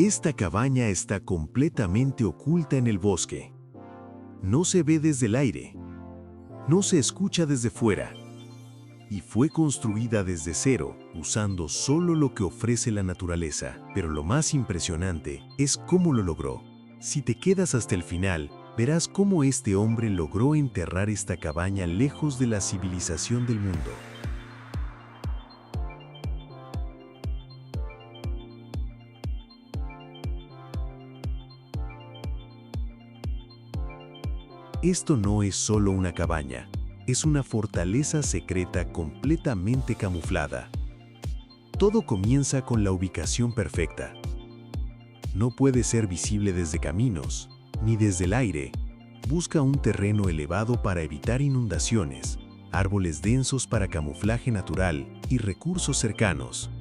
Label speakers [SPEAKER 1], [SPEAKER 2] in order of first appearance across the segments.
[SPEAKER 1] Esta cabaña está completamente oculta en el bosque. No se ve desde el aire. No se escucha desde fuera. Y fue construida desde cero, usando solo lo que ofrece la naturaleza. Pero lo más impresionante es cómo lo logró. Si te quedas hasta el final, verás cómo este hombre logró enterrar esta cabaña lejos de la civilización del mundo. Esto no es solo una cabaña, es una fortaleza secreta completamente camuflada. Todo comienza con la ubicación perfecta. No puede ser visible desde caminos, ni desde el aire. Busca un terreno elevado para evitar inundaciones, árboles densos para camuflaje natural y recursos cercanos.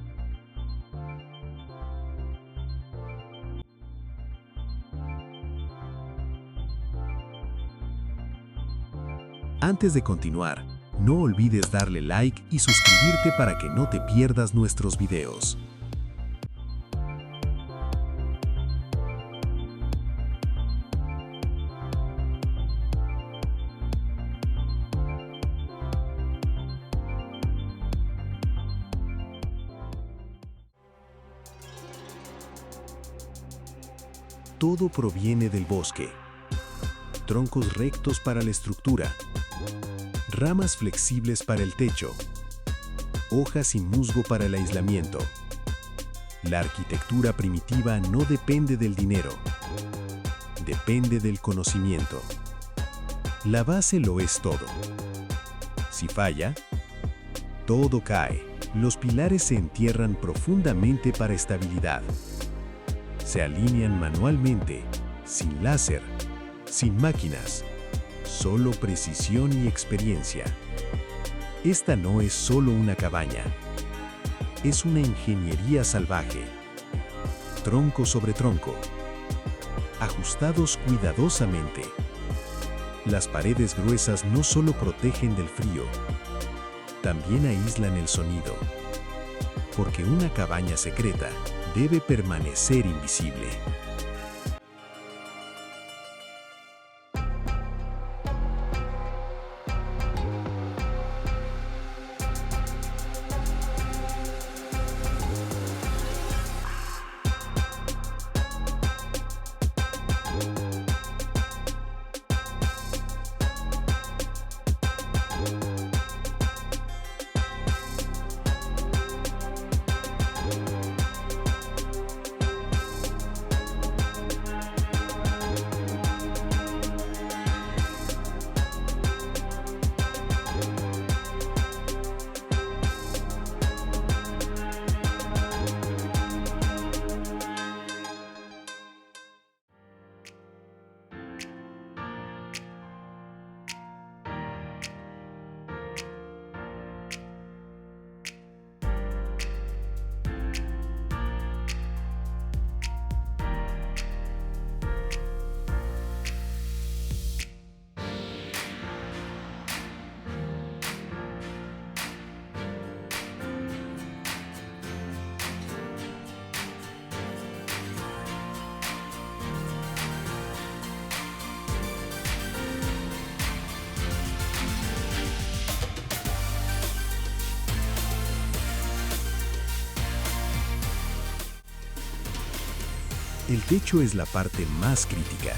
[SPEAKER 1] Antes de continuar, no olvides darle like y suscribirte para que no te pierdas nuestros videos. Todo proviene del bosque. Troncos rectos para la estructura, ramas flexibles para el techo, hojas y musgo para el aislamiento. La arquitectura primitiva no depende del dinero, depende del conocimiento. La base lo es todo. Si falla, todo cae. Los pilares se entierran profundamente para estabilidad. Se alinean manualmente, sin láser, sin máquinas, solo precisión y experiencia. Esta no es solo una cabaña, es una ingeniería salvaje. Tronco sobre tronco, ajustados cuidadosamente. Las paredes gruesas no solo protegen del frío, también aíslan el sonido, porque una cabaña secreta debe permanecer invisible. El techo es la parte más crítica.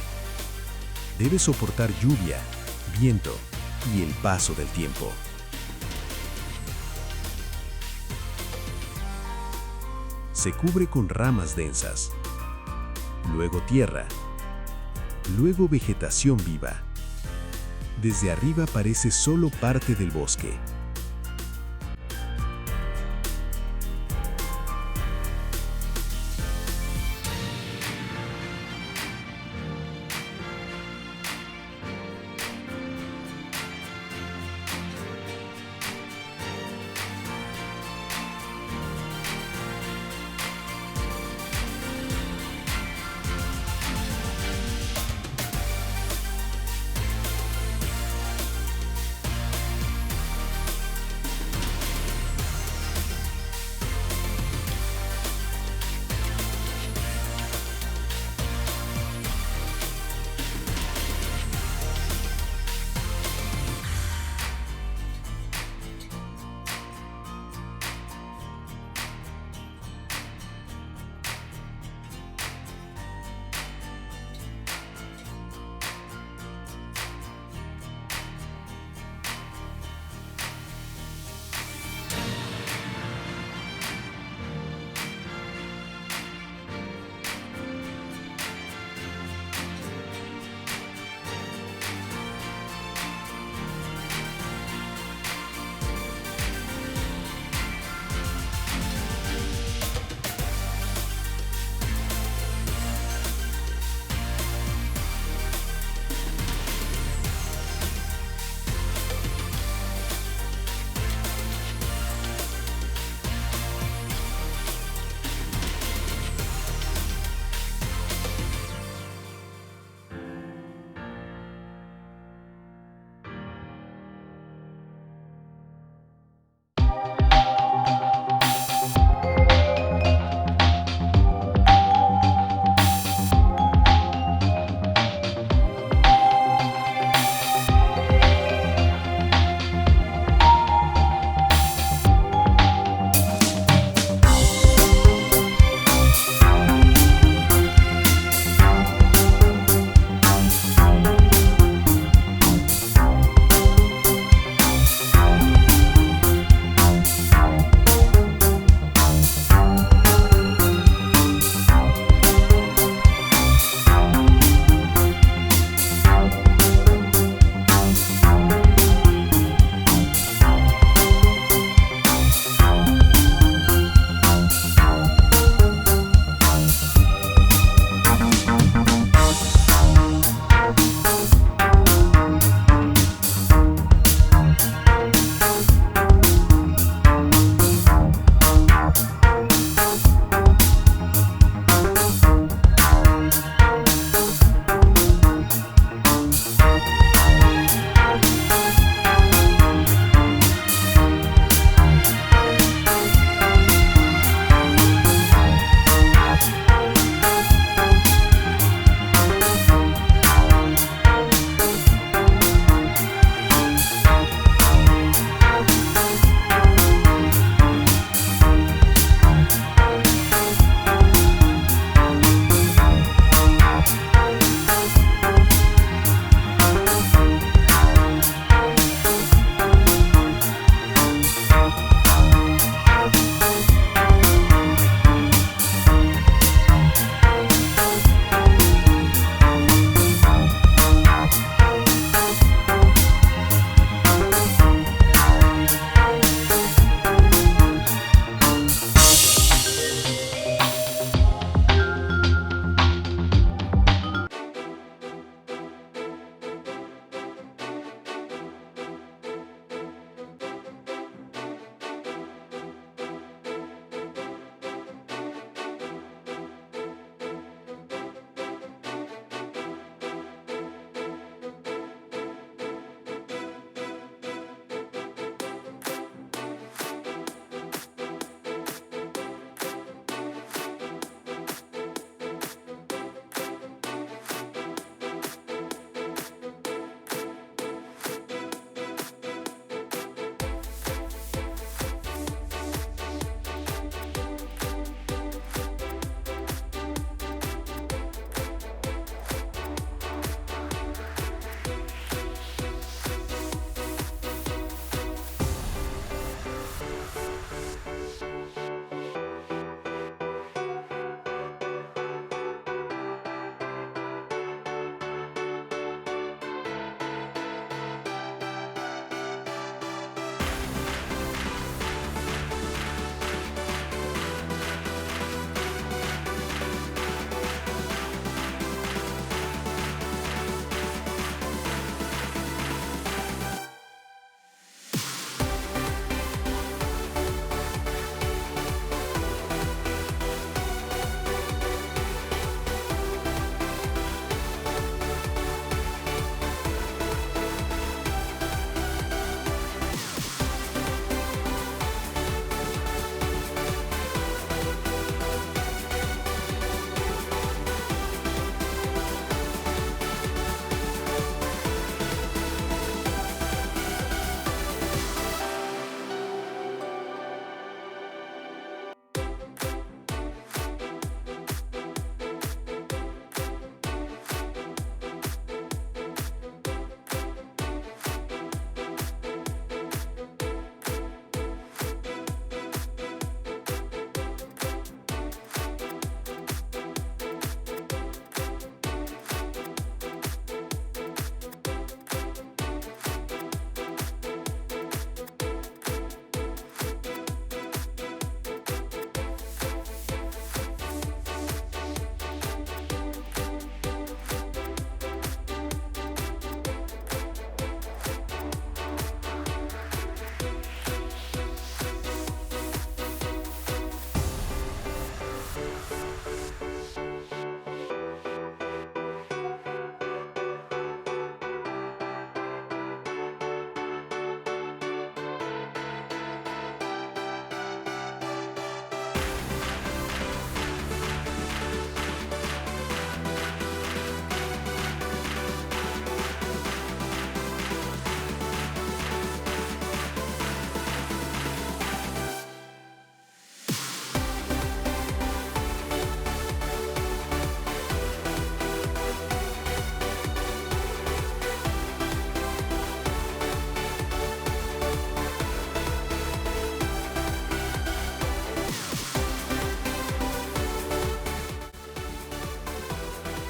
[SPEAKER 1] Debe soportar lluvia, viento y el paso del tiempo. Se cubre con ramas densas, luego tierra, luego vegetación viva. Desde arriba parece solo parte del bosque.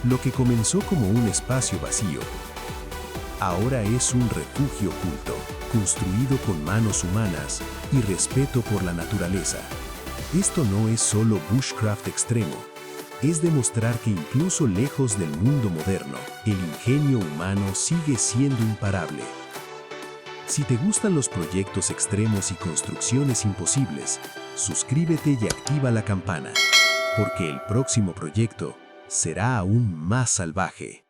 [SPEAKER 1] Lo que comenzó como un espacio vacío, ahora es un refugio oculto, construido con manos humanas y respeto por la naturaleza. Esto no es solo bushcraft extremo, es demostrar que incluso lejos del mundo moderno, el ingenio humano sigue siendo imparable. Si te gustan los proyectos extremos y construcciones imposibles, suscríbete y activa la campana, porque el próximo proyecto será aún más salvaje.